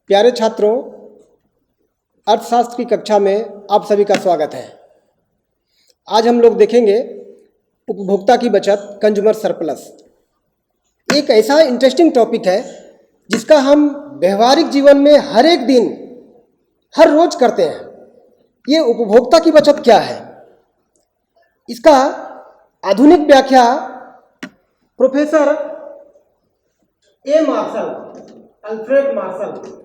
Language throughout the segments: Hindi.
प्यारे छात्रों, अर्थशास्त्र की कक्षा में आप सभी का स्वागत है। आज हम लोग देखेंगे उपभोक्ता की बचत, कंज्यूमर सरप्लस। एक ऐसा इंटरेस्टिंग टॉपिक है जिसका हम व्यवहारिक जीवन में हर एक दिन, हर रोज करते हैं। ये उपभोक्ता की बचत क्या है, इसका आधुनिक व्याख्या professor A Marshall, Alfred Marshall,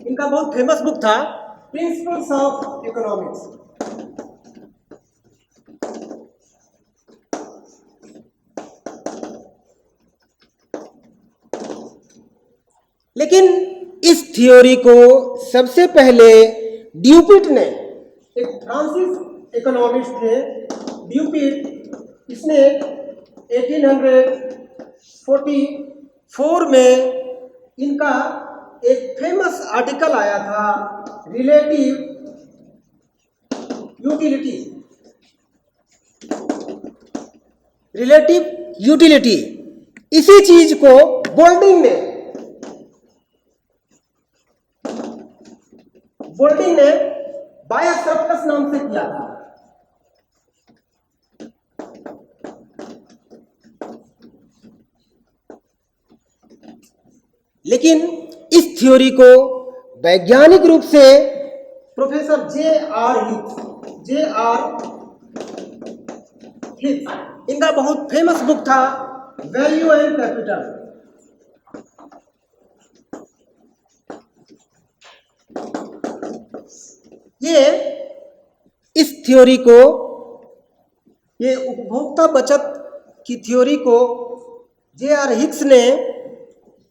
इनका बहुत फेमस बुक था प्रिंसिपल्स ऑफ इकोनॉमिक्स। लेकिन इस थ्योरी को सबसे पहले ड्यूपिट ने, एक फ्रांसीस इकोनॉमिस्ट थे ड्यूपिट, इसने 1844 में इनका एक फेमस आर्टिकल आया था रिलेटिव यूटिलिटी। रिलेटिव यूटिलिटी, इसी चीज को बोल्डिंग ने बायर सरप्लस नाम से किया था। लेकिन इस थ्योरी को वैज्ञानिक रूप से प्रोफेसर जे आर हिथ, इनका बहुत फेमस बुक था वैल्यू एंड कैपिटल। ये इस थ्योरी को, ये उपभोक्ता बचत की थ्योरी को जे आर हिक्स ने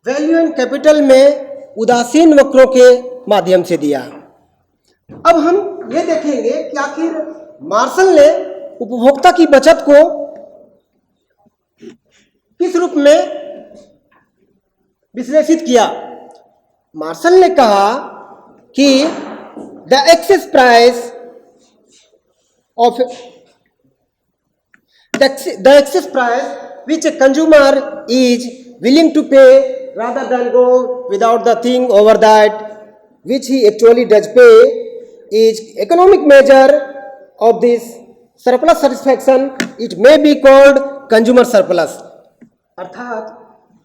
वैल्यू एंड कैपिटल में उदासीन वक्रों के माध्यम से दिया। अब हम ये देखेंगे कि आखिर मार्शल ने उपभोक्ता की बचत को किस रूप में विश्लेषित किया। मार्शल ने कहा कि the excess price which a consumer is willing to pay rather than go without the thing over that which he actually does pay is economic measure of this surplus satisfaction. It may be called consumer surplus. अर्थात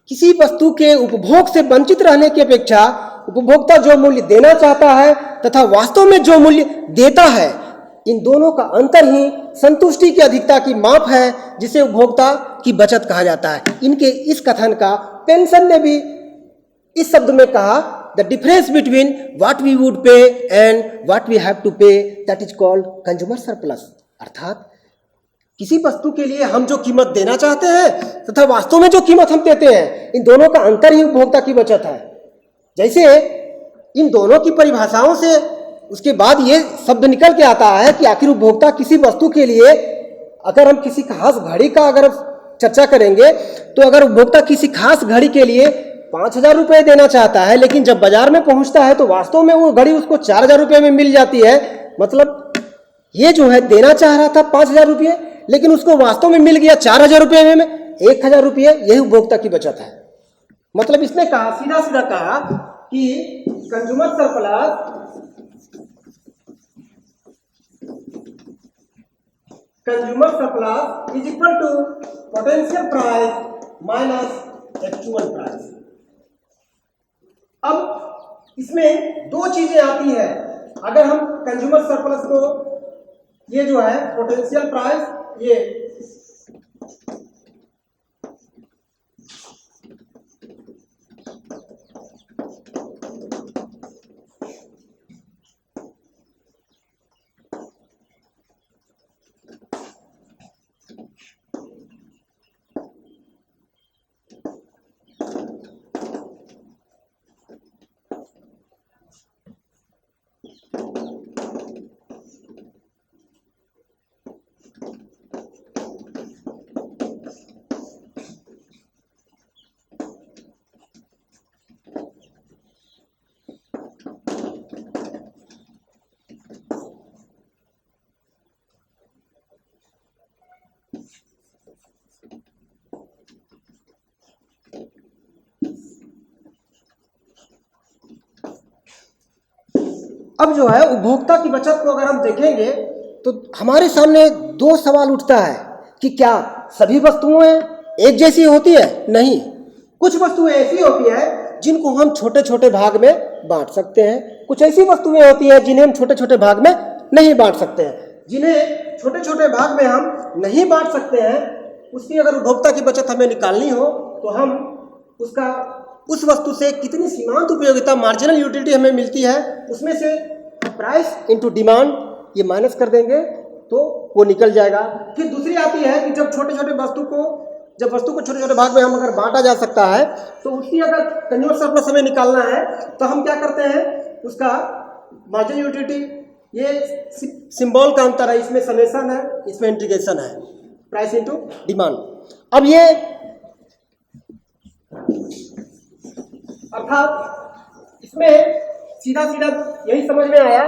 किसी वस्तु के उपभोग से वंचित रहने की अपेक्षा उपभोक्ता जो मूल्य देना चाहता है तथा वास्तव में जो मूल्य देता है, इन दोनों का अंतर ही संतुष्टि की अधिकता की माप है, जिसे उपभोक्ता की बचत कहा जाता है। इनके इस कथन का पेंसन ने भी इस शब्द में कहा, the difference between what we would pay and what we have to pay, that is called consumer surplus. अर्थात किसी वस्तु के लिए हम जो कीमत देना चाहते हैं तथा वास्तव में जो कीमत हम देते हैं, इन दोनों का अंतर ही उपभोक्ता की बचत है। जैसे इन दोनों की परिभाषाओं से उसके बाद ये शब्द निकल के आता है कि आखिर उपभोक्ता किसी वस्तु के लिए, अगर हम किसी खास घड़ी का अगर चर्चा करेंगे तो अगर उपभोक्ता किसी खास घड़ी के लिए 5,000 रुपये देना चाहता है, लेकिन जब बाजार में पहुंचता है तो वास्तव में वो घड़ी उसको 4,000 रुपये में मिल जाती है। मतलब ये जो है देना चाह रहा था 5,000 रुपये, लेकिन उसको वास्तव में मिल गया 4,000 रुपये में 1,000 रुपये। यही उपभोक्ता की बचत है। मतलब इसने कहा, सीधा सीधा कहा कि consumer surplus is equal to potential price minus actual price. अब इसमें दो चीजें आती है। अगर हम कंज्यूमर सरप्लस को, ये जो है पोटेंशियल प्राइस, ये अब जो है उपभोक्ता की बचत को अगर हम देखेंगे तो हमारे सामने दो सवाल उठता है कि क्या सभी वस्तुएं एक जैसी होती है? नहीं, कुछ वस्तुएं ऐसी होती है जिनको हम छोटे छोटे भाग में बांट सकते हैं, कुछ ऐसी वस्तुएं होती हैं जिन्हें हम छोटे छोटे भाग में नहीं बांट सकते हैं। जिन्हें छोटे छोटे भाग में हम नहीं बांट सकते हैं, उसकी अगर उपभोक्ता की बचत हमें निकालनी हो तो हम उसका उस वस्तु से कितनी सीमांत उपयोगिता मार्जिनल यूटिलिटी हमें मिलती है, उसमें से प्राइस इनटू डिमांड ये माइनस कर देंगे तो वो निकल जाएगा। फिर दूसरी आती है कि जब वस्तु को छोटे छोटे भाग में हम अगर बांटा जा सकता है तो उसकी अगर कंज्यूमर सरप्लस हमें निकालना है तो हम क्या करते हैं, उसका मार्जिनल यूटिलिटी, ये सिंबल का अंतर है, इसमें समेशन है, इसमें इंटीग्रेशन है, प्राइस इनटू डिमांड। अब ये अर्थात इसमें सीधा सीधा यही समझ में आया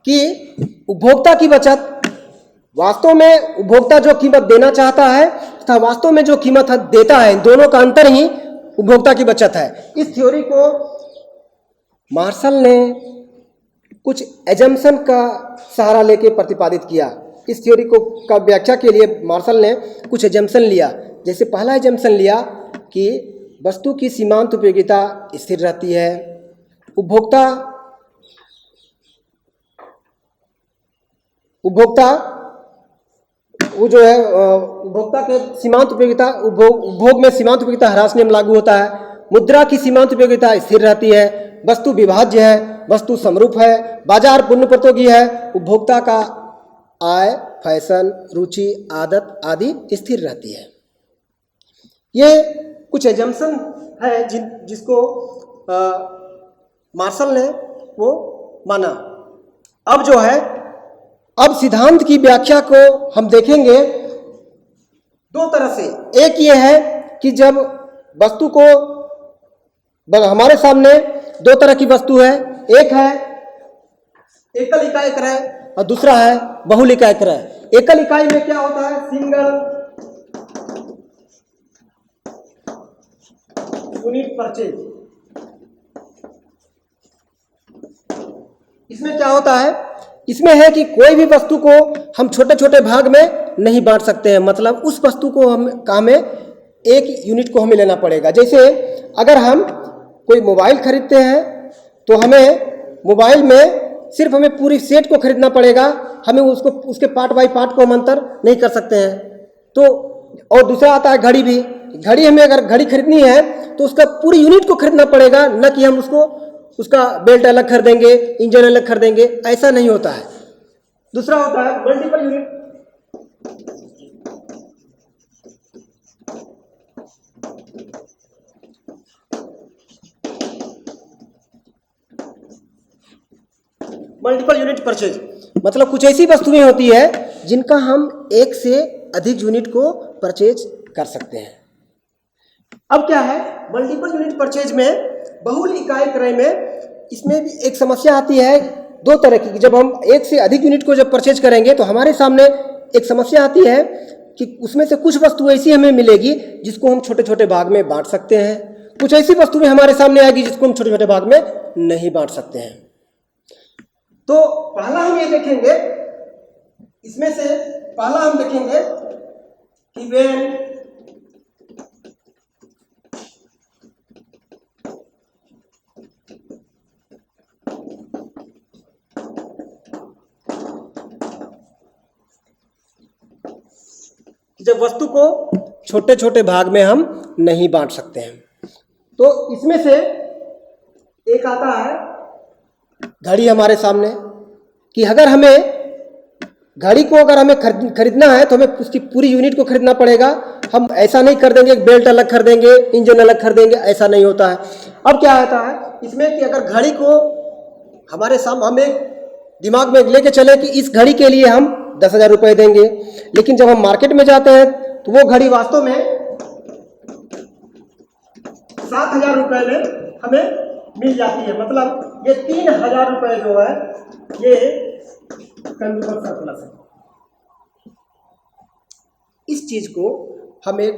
कि उपभोक्ता की बचत वास्तव में उपभोक्ता जो कीमत देना चाहता है तथा वास्तव में जो कीमत देता है, इन दोनों का अंतर ही उपभोक्ता की बचत है। इस थ्योरी को मार्शल ने कुछ एजम्पशन का सहारा लेके प्रतिपादित किया। इस थ्योरी को का व्याख्या के लिए मार्शल ने कुछ एजम्पशन लिया। जैसे पहला एजम्पशन लिया कि वस्तु की सीमांत उपयोगिता स्थिर रहती है, उपभोक्ता वो जो है उपभोक्ता के सीमांत उपयोगिता उपभोग में सीमांत उपयोगिता ह्रास नियम लागू होता है, मुद्रा की सीमांत उपयोगिता स्थिर रहती है, वस्तु विभाज्य है, वस्तु समरूप है, बाजार पुनर्प्रतियोगी है, उपभोक्ता का आय, फैशन, रुचि, आदत आदि स्थिर रहती है। ये कुछ एजम्पशन है जिसको मार्शल ने वो माना। अब जो है अब सिद्धांत की व्याख्या को हम देखेंगे दो तरह से। एक ये है कि जब वस्तु को हमारे सामने दो तरह की वस्तु है, एक है एकल इकाई क्रय और दूसरा है बहुल इकाई क्रय। एकल इकाई में क्या होता है, सिंगल यूनिट परचेज। इसमें क्या होता है, इसमें है कि कोई भी वस्तु को हम छोटे छोटे भाग में नहीं बांट सकते हैं, मतलब उस वस्तु को हमें एक यूनिट को हमें लेना पड़ेगा। जैसे अगर हम कोई मोबाइल खरीदते हैं तो हमें मोबाइल में सिर्फ हमें पूरी सेट को खरीदना पड़ेगा, हमें उसके पार्ट बाय पार्ट को हम अंतर नहीं कर सकते हैं। तो और दूसरा आता है घड़ी भी। घड़ी हमें अगर घड़ी खरीदनी है तो उसका पूरी यूनिट को खरीदना पड़ेगा, न कि हम उसका बेल्ट अलग खरीदेंगे, इंजन अलग खरीदेंगे, ऐसा नहीं होता है। दूसरा होता है multiple unit. Multiple unit purchase मतलब कुछ ऐसी वस्तुएं होती है जिनका हम एक से अधिक यूनिट को परचेज कर सकते हैं। अब क्या है, मल्टीपल यूनिट परचेज में, बहुल इकाई क्रय में, इसमें भी एक समस्या आती है दो तरह की। जब हम एक से अधिक यूनिट को जब परचेज करेंगे तो हमारे सामने एक समस्या आती है कि उसमें से कुछ वस्तु ऐसी हमें मिलेगी जिसको हम छोटे छोटे भाग में बांट सकते हैं, कुछ ऐसी वस्तुएं हमारे सामने आएगी जिसको हम छोटे छोटे भाग में नहीं बांट सकते हैं। तो पहला हम ये देखेंगे, इसमें से पहला हम देखेंगे कि व्हेन जब वस्तु को छोटे छोटे भाग में हम नहीं बांट सकते हैं। तो इसमें से एक आता है घड़ी हमारे सामने, कि अगर हमें घड़ी को अगर हमें खरीदना है तो हमें उसकी पूरी यूनिट को खरीदना पड़ेगा। हम ऐसा नहीं कर देंगे, बेल्ट अलग खरीदेंगे, इंजन अलग खरीदेंगे, ऐसा नहीं होता है। अब क्या आता है इसमें कि अगर घड़ी को हमारे सामने हमें दिमाग में लेके चले कि इस घड़ी के लिए हम 10,000 रुपये देंगे, लेकिन जब हम मार्केट में जाते हैं तो वो घड़ी वास्तव में 7,000 रुपये में हमें मिल जाती है। मतलब ये 3,000 रुपये जो है ये कंज्यूमर सरप्लस है। इस चीज को हम एक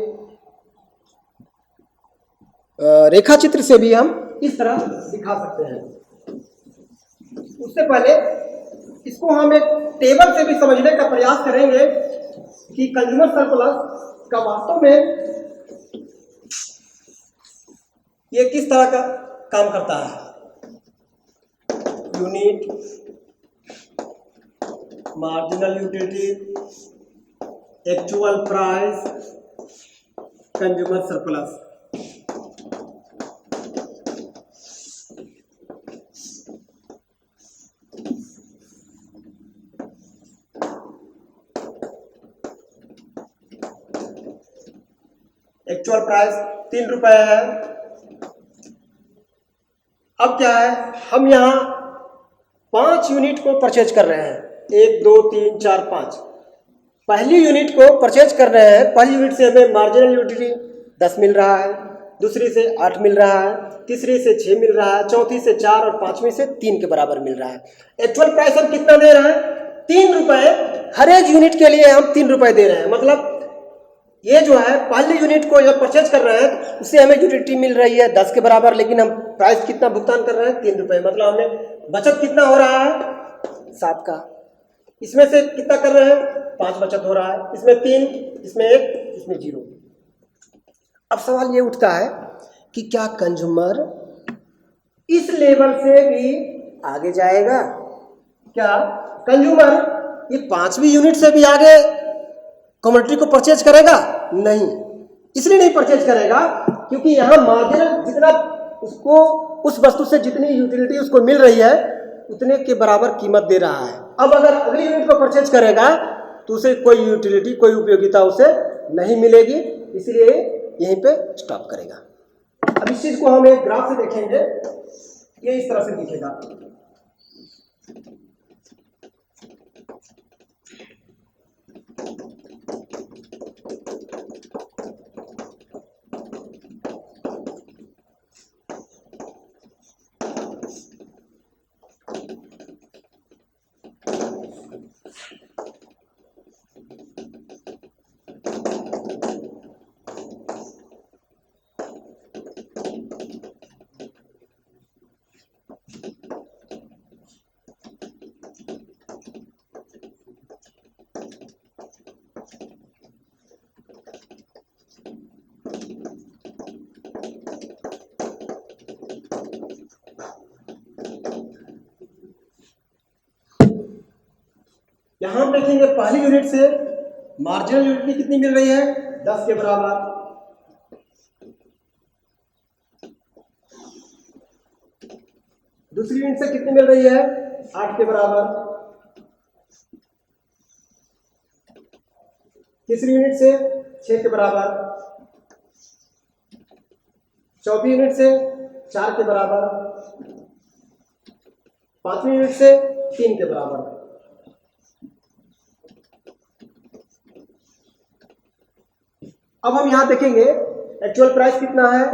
रेखा चित्र से भी हम इस तरह दिखा सकते हैं। उससे पहले इसको हम एक टेबल से भी समझने का प्रयास करेंगे कि कंज्यूमर सरप्लस का वास्तव में ये किस तरह का काम करता है। Unit, marginal utility, actual price, consumer surplus. Actual price 3 रुपए है। अब क्या है, हम यहाँ 5 यूनिट को परचेज कर रहे हैं, 1 2 3 4 5। पहली यूनिट को परचेज कर रहे हैं, पहली यूनिट से हमें मार्जिनल यूटिलिटी 10 मिल रहा है, दूसरी से 8 मिल रहा है, तीसरी से 6 मिल रहा है, चौथी से 4 और पांचवी से 3 के बराबर मिल रहा है। एक्चुअल प्राइस हम कितना दे रहे हैं, 3 रुपए। हर एक यूनिट के लिए हम 3 रुपए दे रहे हैं। मतलब ये जो है पहली यूनिट को जब परचेज कर रहे हैं उससे हमें यूटिलिटी मिल रही है 10 के बराबर, लेकिन हम प्राइस कितना भुगतान कर रहे हैं, 3 रुपए। मतलब हमें बचत कितना हो रहा है, 7 का। इसमें से कितना कर रहे हैं, 5 बचत हो रहा है, इसमें 3, इसमें 1, इसमें 0। अब सवाल ये उठता है कि क्या कंज्यूमर इस लेवल से भी आगे जाएगा? क्या कंज्यूमर ये 5वीं यूनिट से भी आगे कमोडिटी को परचेज करेगा? नहीं। इसलिए नहीं परचेज करेगा क्योंकि यहाँ मार्जिनल जितना उसको उस वस्तु से जितनी यूटिलिटी उसको मिल रही है उतने के बराबर कीमत दे रहा है। अब अगर अगली यूनिट को परचेज करेगा तो उसे कोई यूटिलिटी, कोई उपयोगिता उसे नहीं मिलेगी, इसलिए यहीं पे स्टॉप करेगा। अब इस चीज को हम एक ग्राफ से देखेंगे, ये इस तरह से दिखेगा। यहां हम देखेंगे पहली यूनिट से मार्जिनल यूटिलिटी कितनी मिल रही है, 10 के बराबर। दूसरी यूनिट से कितनी मिल रही है, 8 के बराबर। तीसरी यूनिट से 6 के बराबर। चौथी यूनिट से 4 के बराबर। पांचवी यूनिट से 3 के बराबर। अब हम यहां देखेंगे एक्चुअल प्राइस कितना है,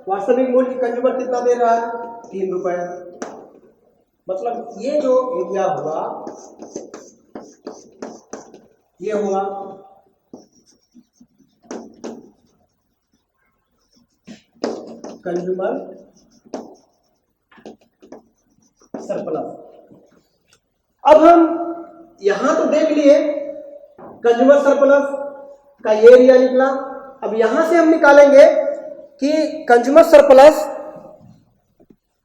वास्तविक मूल्य कंज्यूमर कितना दे रहा है, 3 रुपए। मतलब ये जो एरिया हुआ ये हुआ कंज्यूमर सरप्लस। अब हम यहां तो देख लिए कंज्यूमर सरप्लस का ये एरिया निकला। अब यहां से हम निकालेंगे कि कंज्यूमर सरप्लस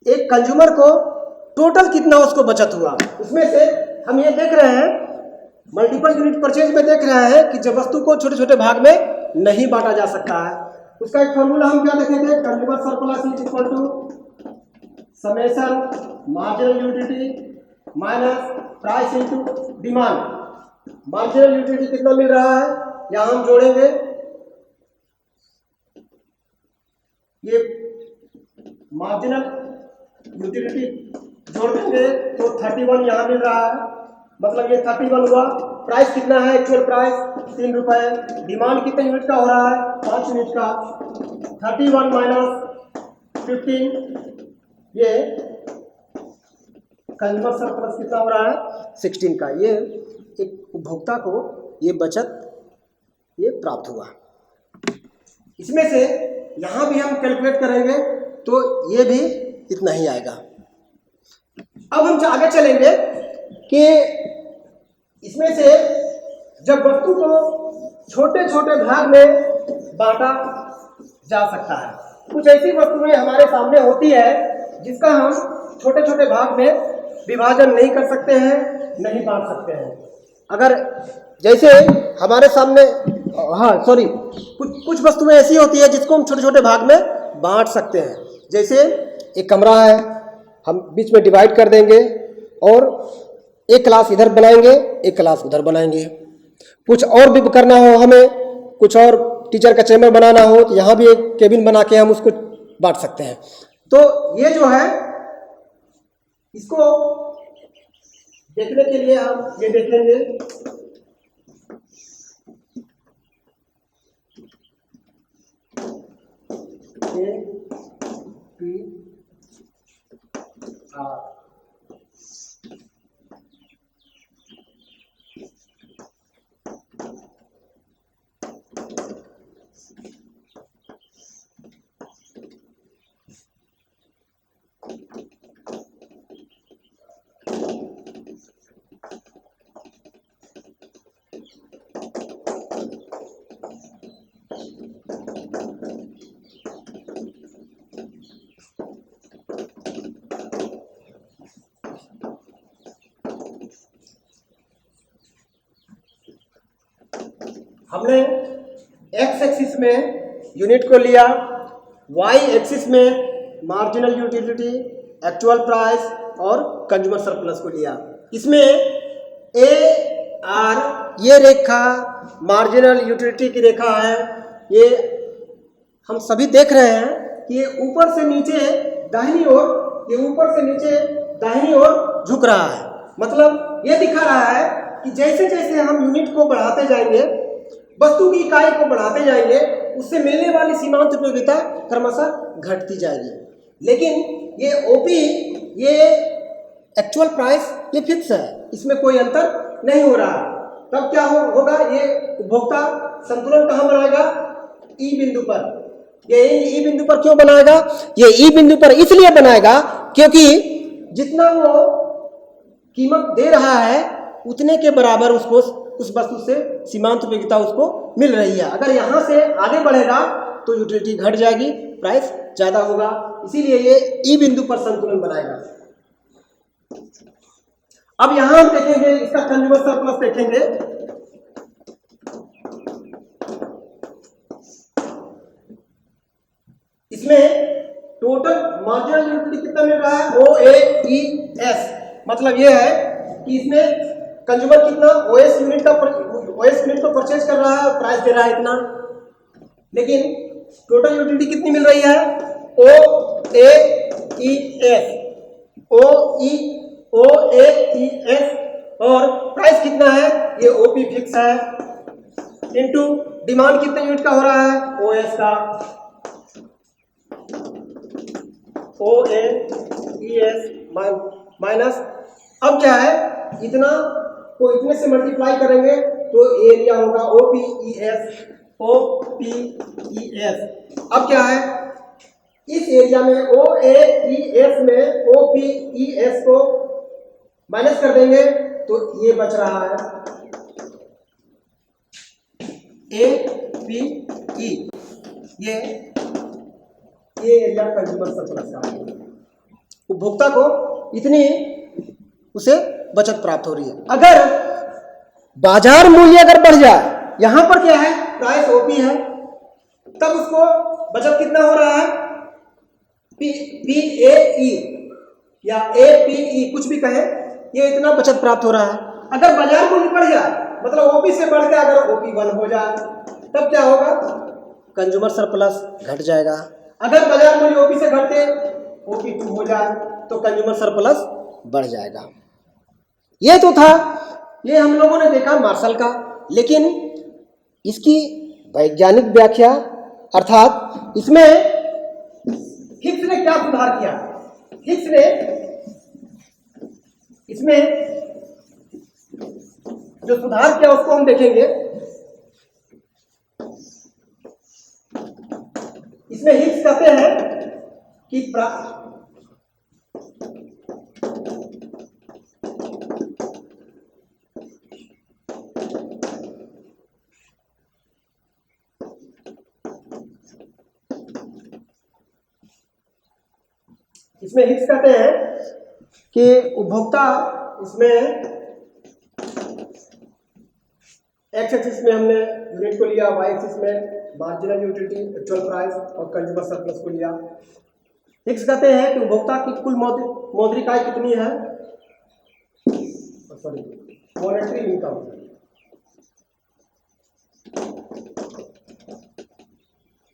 एक कंज्यूमर को टोटल कितना उसको बचत हुआ। उसमें से हम ये देख रहे हैं मल्टीपल यूनिट परचेज में देख रहे हैं कि जब वस्तु को छोटे छोटे भाग में नहीं बांटा जा सकता है। उसका एक फॉर्मूला हम क्या देखे थे, consumer surplus is equal to summation marginal utility minus price into demand. Marginal utility कितना मिल रहा है, यहां हम जोड़ेंगे ये मार्जिनल यूटिलिटी जोड़ देंगे तो 31 यहां मिल रहा है, मतलब ये 31 हुआ। प्राइस कितना है, एक्चुअल प्राइस 3 रुपए। डिमांड कितने यूनिट का हो रहा है, 5 यूनिट का। 31 माइनस 15, ये कंज्यूमर सरप्लस कितना हो रहा है, 16 का। ये एक उपभोक्ता को ये बचत ये प्राप्त हुआ। इसमें से यहां भी हम कैलकुलेट करेंगे तो ये भी इतना ही आएगा। अब हम आगे चलेंगे कि इसमें से जब वस्तु को छोटे छोटे भाग में बांटा जा सकता है, कुछ ऐसी वस्तुएं हमारे सामने होती है जिसका हम छोटे छोटे भाग में विभाजन नहीं कर सकते हैं, नहीं बांट सकते हैं। अगर जैसे हमारे सामने कुछ वस्तुएं ऐसी होती है जिसको हम छोटे छोटे भाग में बांट सकते हैं। जैसे एक कमरा है, हम बीच में डिवाइड कर देंगे और एक क्लास इधर बनाएंगे, एक क्लास उधर बनाएंगे। कुछ और भी करना हो, हमें कुछ और टीचर का चैम्बर बनाना हो तो यहाँ भी एक केबिन बना के हम उसको बांट सकते हैं। तो ये जो है, इसको देखने के लिए हम ये देखेंगे हमने एक्स एक्सिस में यूनिट को लिया, वाई एक्सिस में मार्जिनल यूटिलिटी, एक्चुअल प्राइस और कंज्यूमर सरप्लस को लिया। इसमें ए आर ये रेखा मार्जिनल यूटिलिटी की रेखा है। ये हम सभी देख रहे हैं कि ये ऊपर से नीचे दाहिनी ओर, ये ऊपर से नीचे दाहिनी ओर झुक रहा है। मतलब ये दिखा रहा है कि जैसे जैसे हम यूनिट को बढ़ाते जाएंगे, वस्तु की इकाई को बढ़ाते जाएंगे, उससे मिलने वाली सीमांत उपयोगिता क्रमशः घटती जाएगी। लेकिन ये ओपी, ये एक्चुअल प्राइस, ये फिक्स है, इसमें कोई अंतर नहीं हो रहा। तब क्या होगा, ये उपभोक्ता संतुलन कहाँ बनाएगा? ई बिंदु पर। ये ई बिंदु पर क्यों बनाएगा? ये ई बिंदु पर इसलिए बनाएगा क्योंकि जितना वो कीमत दे रहा है उतने के बराबर उसको उस वस्तु से सीमांत उपयोगिता उसको मिल रही है। अगर यहाँ से आगे बढ़ेगा तो यूटिलिटी घट जाएगी, प्राइस ज्यादा होगा, इसीलिए ये ई बिंदु पर संतुलन बनाएगा। अब यहां हम देखेंगे इसका कंज्यूमर सरप्लस देखेंगे। इसमें टोटल मार्जिनल यूटिलिटी कितना मिल रहा है? OAES। मतलब ये है कि इसमें कंज्यूमर कितना ओएस यूनिट को परचेज कर रहा है, प्राइस दे रहा है इतना, लेकिन टोटल यूटिलिटी कितनी मिल रही है? OAES और प्राइस कितना है? ये ओपी फिक्स है, इनटू डिमांड कितने यूनिट का हो रहा है? ओएस का, OAES माइनस, अब क्या है, इतना को इतने से मल्टीप्लाई करेंगे तो एरिया होगा OPES। अब क्या है, इस एरिया में OAES में OPES को माइनस कर देंगे तो ये बच रहा है APE। ये एरिया कंज्यूमर सरप्लस का है। उपभोक्ता को इतनी उसे बचत प्राप्त हो रही है। अगर बाजार मूल्य अगर बढ़ जाए, यहां पर क्या है, प्राइस ओपी है, तब उसको बचत कितना हो रहा है? PAE या APE, कुछ भी कहे, ये इतना बचत प्राप्त हो रहा है। अगर बाजार मूल्य बढ़ जाए, मतलब ओपी से बढ़ के अगर OP1 हो जाए, तब क्या होगा? कंज्यूमर सरप्लस घट जाएगा। अगर बाजार मूल्य ओपी से घट के OP2 हो जाए तो कंज्यूमर सरप्लस बढ़ जाएगा। ये तो था, ये हम लोगों ने देखा मार्शल का, लेकिन इसकी वैज्ञानिक व्याख्या अर्थात इसमें हिक्स ने क्या सुधार किया? हिक्स ने इसमें जो सुधार किया उसको हम देखेंगे। इसमें हिक्स कहते हैं कि इसमें हिक्स कहते हैं कि उपभोक्ता, इसमें एक्स एक्सिस में हमने यूनिट को लिया, वाई एक्सिस में मार्जिनल यूटिलिटी एक्चुअल प्राइस और कंज्यूमर सरप्लस को लिया। हिक्स कहते हैं कि उपभोक्ता की कुल मौद्रिक आय कितनी है, sorry monetary income,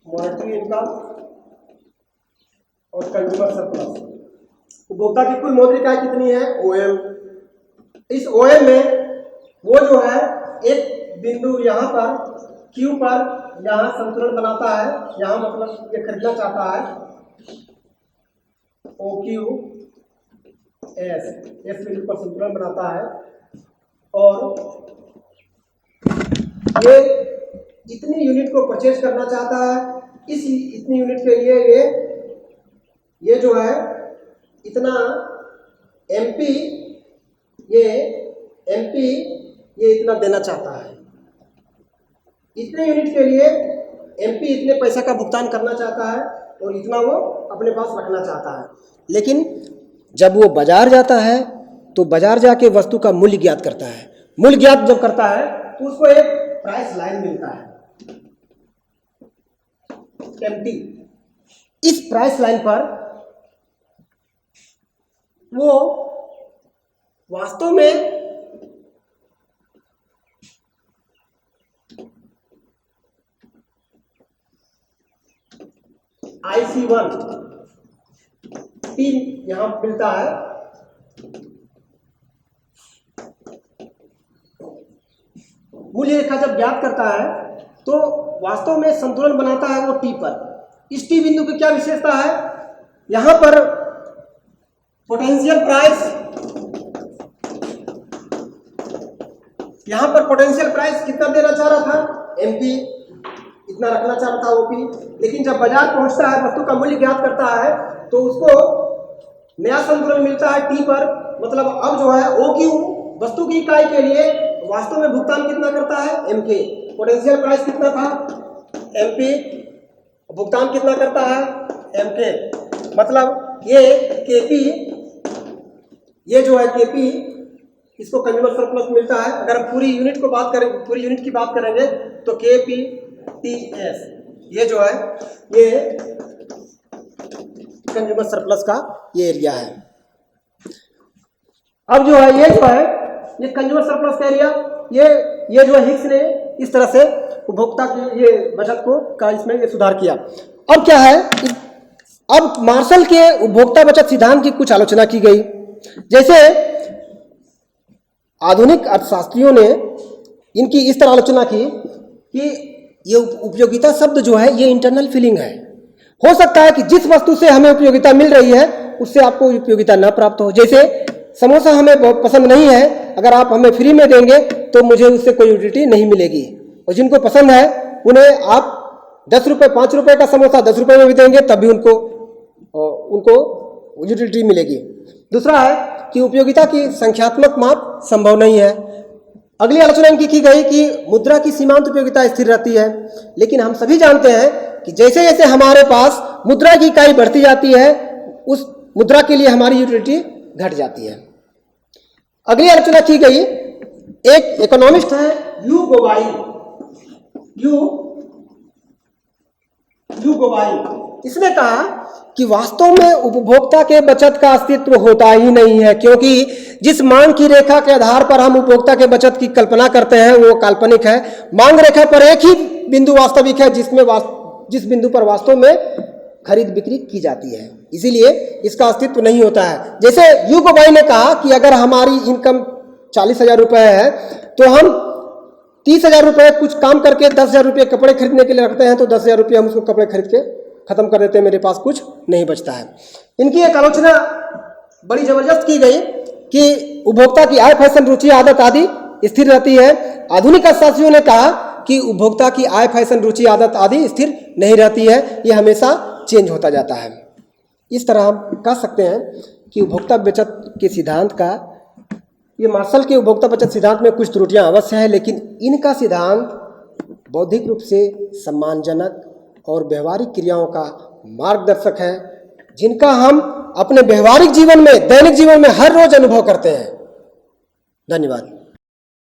monetary income और कंज्यूमर सरप्लस। उपभोक्ता की कुल मौद्रिक आय कितनी है, ओएम। इस ओएम में वो जो है एक बिंदु यहाँ पर क्यू पर यहाँ संतुलन बनाता है, यहाँ मतलब ये खरीदना चाहता है ओ क्यू एस, एस बिंदु पर संतुलन बनाता है और ये इतनी यूनिट को परचेज करना चाहता है। इस इतनी यूनिट के लिए ये जो है इतना एमपी ये इतना देना चाहता है। इतने यूनिट के लिए एमपी इतने पैसा का भुगतान करना चाहता है और इतना वो अपने पास रखना चाहता है। लेकिन जब वो बाजार जाता है तो बाजार जाके वस्तु का मूल्य ज्ञात करता है। मूल्य ज्ञात जब करता है तो उसको एक प्राइस लाइन मिलता है, एमटी। इस प्राइस लाइन पर वो वास्तव में IC1 तीन यहां मिलता है, मूल्य रेखा जब ज्ञात करता है तो वास्तव में संतुलन बनाता है वो टी पर। इस टी बिंदु की क्या विशेषता है, यहां पर पोटेंशियल प्राइस, यहां पर पोटेंशियल प्राइस कितना देना चाह रहा था, एमपी, इतना रखना चाह रहा था ओपी। लेकिन जब बाजार पहुंचता है, वस्तु का मूल्य ज्ञात करता है तो उसको नया संतुलन मिलता है टी पर। मतलब अब जो है ओ क्यू वस्तु की इकाई के लिए वास्तव में भुगतान कितना करता है, एमके। पोटेंशियल प्राइस कितना था, एमपी, भुगतान कितना करता है, एमके। मतलब ये केपी, ये जो है केपी, इसको कंज्यूमर सरप्लस मिलता है। अगर हम पूरी यूनिट को बात करें, पूरी यूनिट की बात करेंगे तो केपी टी एस, ये जो है ये कंज्यूमर सरप्लस का ये एरिया है। अब जो है ये कंज्यूमर सरप्लस का एरिया, ये जो है हिक्स ने इस तरह से उपभोक्ता की ये बचत को का इसमें ये सुधार किया। अब क्या है, अब मार्शल के उपभोक्ता बचत सिद्धांत की कुछ आलोचना की गई। जैसे आधुनिक अर्थशास्त्रियों ने इनकी इस तरह आलोचना की कि ये उपयोगिता शब्द जो है ये इंटरनल फीलिंग है। हो सकता है कि जिस वस्तु से हमें उपयोगिता मिल रही है उससे आपको उपयोगिता न प्राप्त हो। जैसे समोसा हमें बहुत पसंद नहीं है, अगर आप हमें फ्री में देंगे तो मुझे उससे कोई यूटिलिटी नहीं मिलेगी। और जिनको पसंद है उन्हें आप 10 रुपये 5 रुपये का समोसा 10 रुपये में भी देंगे तब भी उनको यूटिलिटी मिलेगी। दूसरा है कि उपयोगिता की संख्यात्मक माप संभव नहीं है। अगली आलोचना इनकी की गई कि मुद्रा की सीमांत उपयोगिता स्थिर रहती है। लेकिन हम सभी जानते हैं कि जैसे जैसे हमारे पास मुद्रा की इकाई बढ़ती जाती है उस मुद्रा के लिए हमारी यूटिलिटी घट जाती है। अगली आलोचना की गई, एक इकोनॉमिस्ट है यू गोबाई, इसने कहा कि वास्तव में उपभोक्ता के बचत का अस्तित्व होता ही नहीं है, क्योंकि जिस मांग की रेखा के आधार पर हम उपभोक्ता के बचत की कल्पना करते हैं वो काल्पनिक है। मांग रेखा पर एक ही बिंदु वास्तविक है जिस बिंदु पर वास्तव में खरीद बिक्री की जाती है, इसीलिए इसका अस्तित्व नहीं होता है। जैसे यू गोबाई ने कहा कि अगर हमारी इनकम 40,000 रुपये है तो हम 30,000 रुपये कुछ काम करके 10,000 रुपये कपड़े खरीदने के लिए रखते हैं, तो 10,000 रुपये हम उसको कपड़े खरीद के खत्म कर देते हैं, मेरे पास कुछ नहीं बचता है। इनकी एक आलोचना बड़ी जबरदस्त की गई कि उपभोक्ता की आय, फैशन, रुचि, आदत आदि स्थिर रहती है। आधुनिक अर्थशास्त्रियों ने कहा कि उपभोक्ता की आय, फैशन, रुचि, आदत आदि स्थिर नहीं रहती है, ये हमेशा चेंज होता जाता है। इस तरह हम कह सकते हैं कि उपभोक्ता बचत के सिद्धांत का, ये मार्शल के उपभोक्ता बचत सिद्धांत में कुछ त्रुटियां अवश्य है, लेकिन इनका सिद्धांत बौद्धिक रूप से सम्मानजनक और व्यवहारिक क्रियाओं का मार्गदर्शक है, जिनका हम अपने व्यवहारिक जीवन में, दैनिक जीवन में हर रोज अनुभव करते हैं। धन्यवाद।